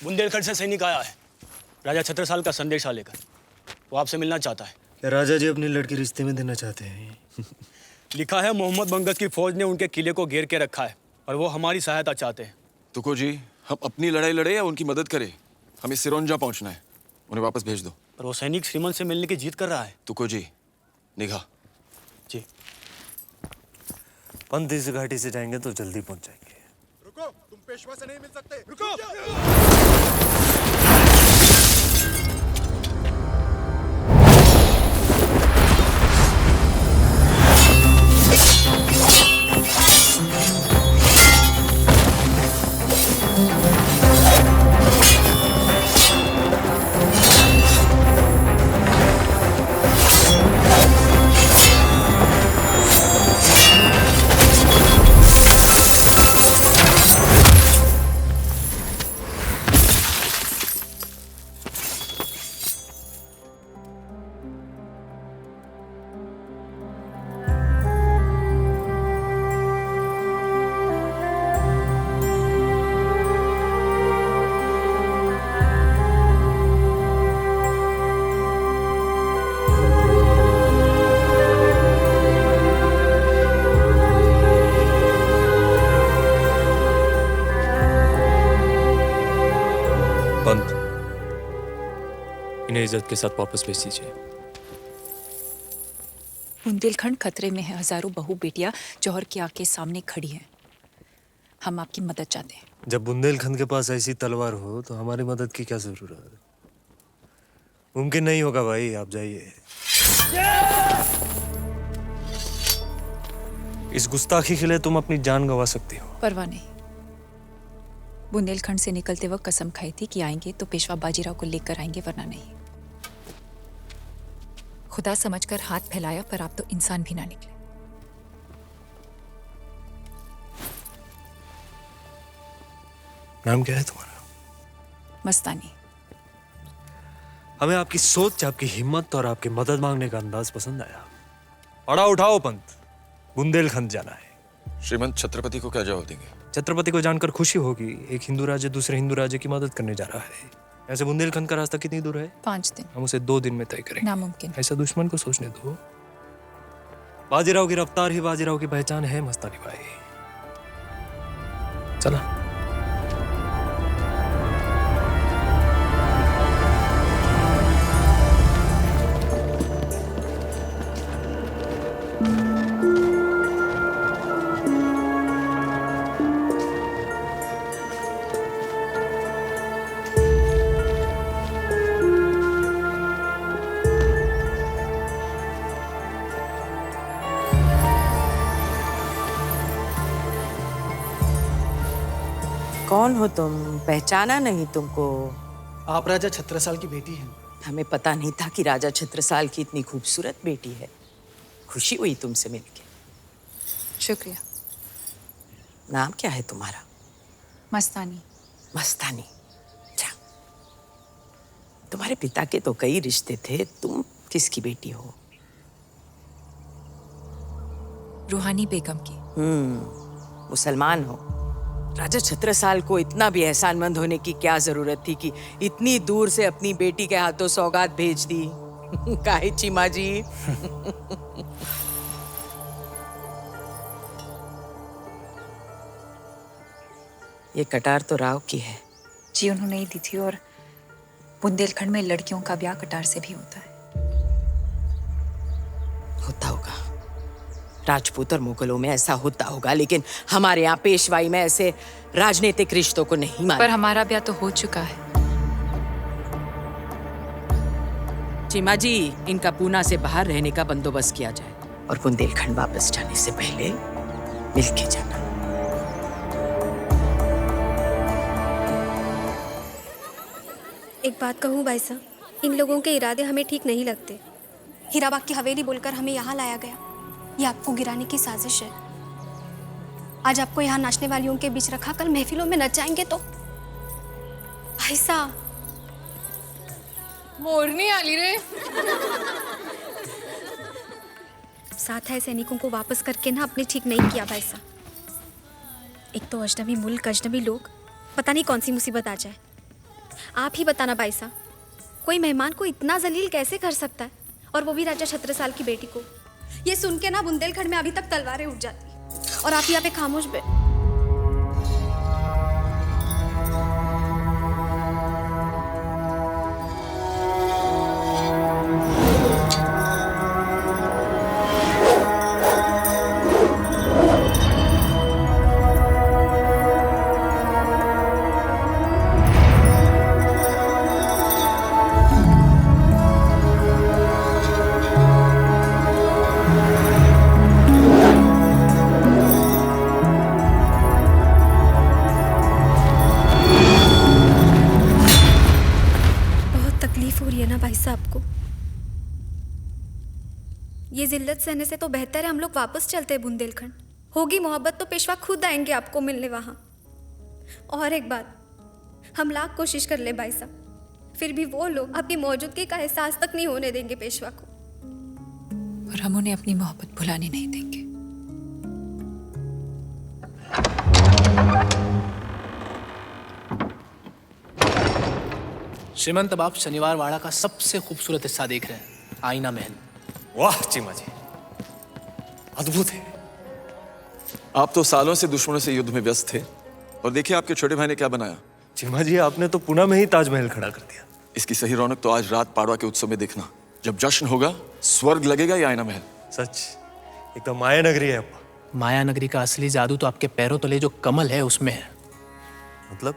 बुंदेलखंड से सैनिक आया है, राजा छत्रसाल का संदेशा लेकर। वो आपसे मिलना चाहता है। क्या राजा जी अपनी लड़की रिश्ते में देना चाहते हैं? लिखा है मोहम्मद बंगस की फौज ने उनके किले को घेर के रखा है और वो हमारी सहायता चाहते हैं। तुको जी, हम अपनी लड़ाई लड़े या उनकी मदद करें? हमें सिरोंजा पहुंचना है, उन्हें वापस भेज दो। पर वो सैनिक श्रीमंत से मिलने की जिद कर रहा है। तुको जी, निगाह। जी। पंत इस घाटी से जाएंगे तो जल्दी पहुंच जाएंगे। रुको, तुम पेशवा से नहीं मिल सकते। रुको। पंत, इन्हें इज्जत के साथ वापस भेज दीजिए। बुंदेलखंड खतरे में है। हजारों बहू बेटियां जौहर की आग के सामने खड़ी हैं। हम आपकी मदद चाहते हैं। जब बुंदेलखंड के पास ऐसी तलवार हो तो हमारी मदद की क्या जरूरत है? मुमकिन नहीं होगा भाई, आप जाइए। इस गुस्ताखी के लिए तुम अपनी जान गंवा सकती हो। परवाह नहीं। बुंदेलखंड से निकलते वक्त कसम खाई थी कि आएंगे तो पेशवा बाजीराव को लेकर आएंगे, वरना नहीं। खुदा समझकर हाथ फैलाया, पर आप तो इंसान भी ना निकले। नाम क्या है तुम्हारा? मस्तानी। हमें आपकी सोच, आपकी हिम्मत और आपकी मदद मांगने का अंदाज पसंद आया। अड़ा उठाओ पंत, बुंदेलखंड जाना है। श्रीमंत छत्रपति को क्या जवाब देंगे? छत्रपति को जानकर खुशी होगी। एक हिंदू राज्य दूसरे हिंदू राज्य की मदद करने जा रहा है। ऐसे बुंदेलखंड का रास्ता कितनी दूर है? 5 दिन। हम उसे 2 दिन में तय करेंगे। नामुमकिन। ऐसा दुश्मन को सोचने दो। बाजीराव की रफ्तार ही बाजीराव की पहचान है मस्तानी भाई। चला। कौन हो तुम? पहचाना नहीं तुमको। आप राजा छत्रसाल की बेटी हैं। हमें पता नहीं था कि राजा छत्रसाल की इतनी खूबसूरत बेटी है। खुशी हुई तुमसे मिलके। शुक्रिया। नाम क्या है तुम्हारा? मस्तानी। मस्तानी। अच्छा, तुम्हारे पिता के तो कई रिश्ते थे, तुम किसकी बेटी हो? रूहानी बेगम की। मुसलमान हो। राजा छत्रसाल को इतना भी एहसानमंद होने की क्या जरूरत थी कि इतनी दूर से अपनी बेटी के हाथों सौगात भेज दी? काहे चीमा जी? ये कटार तो राव की है। जी, उन्होंने ही दी थी। और बुंदेलखंड में लड़कियों का ब्याह कटार से भी होता है। होता होगा, राजपूत और मुगलों में ऐसा होता होगा, लेकिन हमारे यहाँ पेशवाई में ऐसे राजनीतिक रिश्तों को नहीं माना। पर हमारा ब्याह तो हो चुका है। चीमा जी, इनका पूना से बाहर रहने का बंदोबस्त किया जाए और बुंदेलखंड वापस जाने से पहले मिलके जाना। एक बात कहूँ भाई साहब, इन लोगों के इरादे हमें ठीक नहीं लगते। हीराबाग की हवेली बोलकर हमें यहाँ लाया गया। ये आपको गिराने की साजिश है। आज आपको यहाँ नाचने वालियों के बीच रखा, कल महफिलों में नच जाएंगे तो। भाई साहब, मोरनी आली रे। साथ है सैनिकों को वापस करके ना अपने ठीक नहीं किया भाई साहब। एक तो अजनबी मुल्क, अजनबी लोग, पता नहीं कौन सी मुसीबत आ जाए। आप ही बताना भाई साहब, कोई मेहमान को इतना जलील कैसे कर सकता है, और वो भी राजा छत्रसाल की बेटी को। ये सुन के ना बुंदेलखंड में अभी तक तलवारें उठ जाती, और आप यहाँ पे खामोश हो रही है ना भाई साहब को। ये जिल्लत सहने से तो बेहतर है हम लोग वापस चलते हैं बुंदेलखंड। होगी मोहब्बत तो पेशवा खुद आएंगे आपको मिलने वहां। और एक बात, हम लाख कोशिश कर ले भाई साहब, फिर भी वो लोग अपनी मौजूदगी का एहसास तक नहीं होने देंगे पेशवा को। और हम उन्हें अपनी मोहब्बत भुलाने नहीं देंगे। श्रीमंत, अब आप शनिवार वाड़ा का सबसे खूबसूरत हिस्सा देख रहे हैं, आईना महल। वाह चीमा जी, अद्भुत है। आप तो सालों से दुश्मनों से युद्ध में व्यस्त थे, और देखिए आपके छोटे भाई ने क्या बनाया। चीमा जी, आपने तो पुणे में ही ताजमहल खड़ा कर दिया। इसकी सही रौनक तो आज रात पाड़वा के उत्सव में देखना। जब जश्न होगा, स्वर्ग लगेगा ये आईना महल। सच एकदम माया नगरी है अप्पा। माया नगरी का असली जादू तो आपके पैरों तले जो कमल है उसमें है। मतलब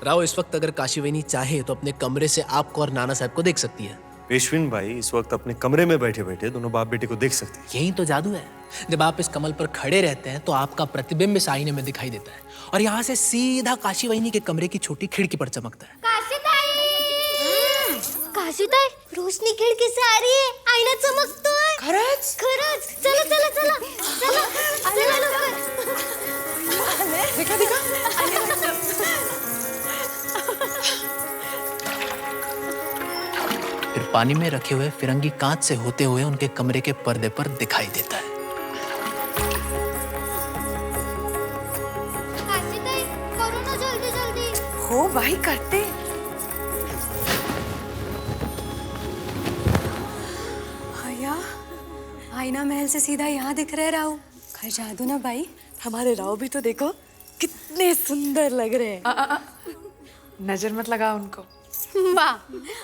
राव, इस वक्त अगर काशीवेनी चाहे तो अपने कमरे से आपको और नाना साहब को देख सकती है। पेशविन भाई इस वक्त अपने कमरे में बैठे बैठे दोनों बाप बेटे को देख सकते हैं। यही तो जादू है। जब आप इस कमल पर खड़े रहते हैं तो आपका प्रतिबिंब इस आईने में दिखाई देता है, और यहाँ से सीधा काशीवाहिनी के कमरे की छोटी खिड़की पर चमकता है। काशीताई, रोशनी खिड़की से आ रही है, आईना चमकतोय। खरंच खरंच, चला चला चला चला चला लवकर। देखा देखा, फिर पानी में रखे हुए फिरंगी कांच से होते हुए उनके कमरे के पर्दे पर दिखाई देता है। काशीताई, करो ना जल्दी जल्दी। हो भाई, करते। भैया, आईना महल से सीधा यहाँ दिख रहे राव। खैर जादू ना भाई। हमारे राव भी तो देखो कितने सुंदर लग रहे हैं। नजर मत लगा उनको। वाह,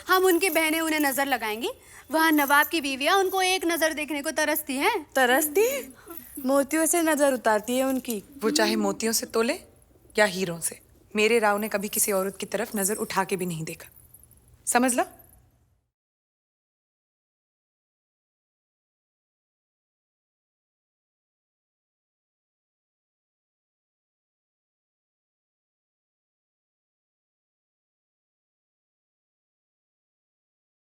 हम उनकी बहनें उन्हें नजर लगाएंगी। वहाँ नवाब की बीवियाँ उनको एक नजर देखने को तरसती हैं। तरसती? मोतियों से नजर उतारती है उनकी। वो चाहे मोतियों से तोले या हीरों से। मेरे राव ने कभी किसी औरत की तरफ नजर उठा के भी नहीं देखा, समझ लो।